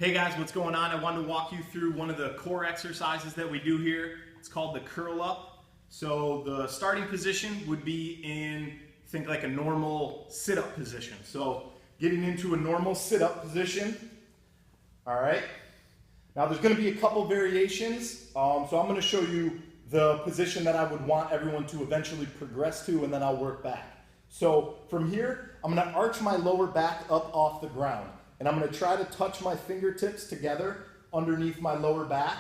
Hey guys, what's going on? I wanted to walk you through one of the core exercises that we do here. It's called the curl up. So the starting position would be in, think like a normal sit-up position. So getting into a normal sit-up position. All right. Now there's going to be a couple variations. So I'm going to show you the position that I would want everyone to eventually progress to, and then I'll work back. So from here, I'm going to arch my lower back up off the ground. And I'm going to try to touch my fingertips together underneath my lower back.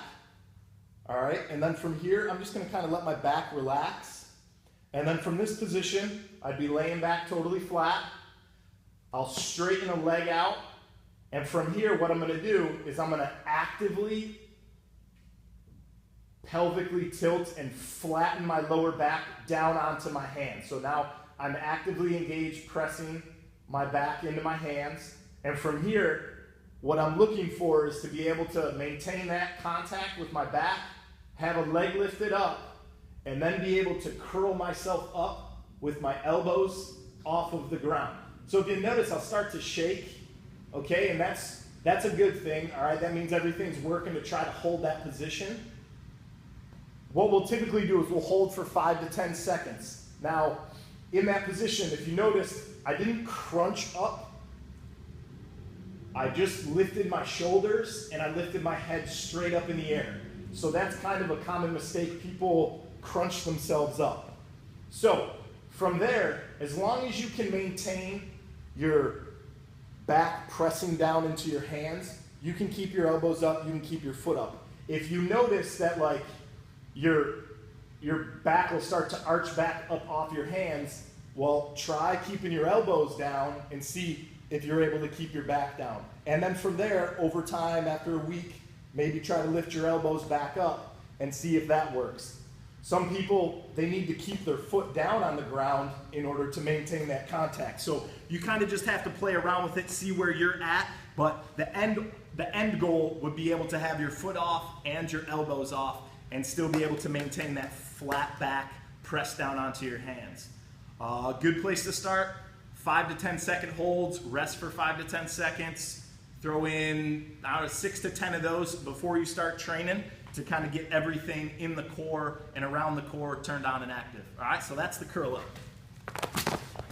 All right, and then from here, I'm just going to kind of let my back relax. And then from this position, I'd be laying back totally flat. I'll straighten a leg out. And from here, what I'm going to do is I'm going to actively pelvically tilt and flatten my lower back down onto my hands. So now I'm actively engaged, pressing my back into my hands. And from here, what I'm looking for is to be able to maintain that contact with my back, have a leg lifted up, and then be able to curl myself up with my elbows off of the ground. So if you notice, I'll start to shake, okay? And that's a good thing, all right? That means everything's working to try to hold that position. What we'll typically do is we'll hold for 5 to 10 seconds. Now, in that position, if you notice, I didn't crunch up. I just lifted my shoulders and I lifted my head straight up in the air. So that's kind of a common mistake. People crunch themselves up. So from there, as long as you can maintain your back pressing down into your hands, you can keep your elbows up, you can keep your foot up. If you notice that like your back will start to arch back up off your hands, well, try keeping your elbows down and see if you're able to keep your back down. And then from there, over time, after a week, maybe try to lift your elbows back up and see if that works. Some people, they need to keep their foot down on the ground in order to maintain that contact. So you kind of just have to play around with it, see where you're at, but the end goal would be able to have your foot off and your elbows off and still be able to maintain that flat back press down onto your hands. Good place to start. 5 to 10 second holds, rest for 5 to 10 seconds, throw in 6 to 10 of those before you start training to kind of get everything in the core and around the core turned on and active. All right, so that's the curl up.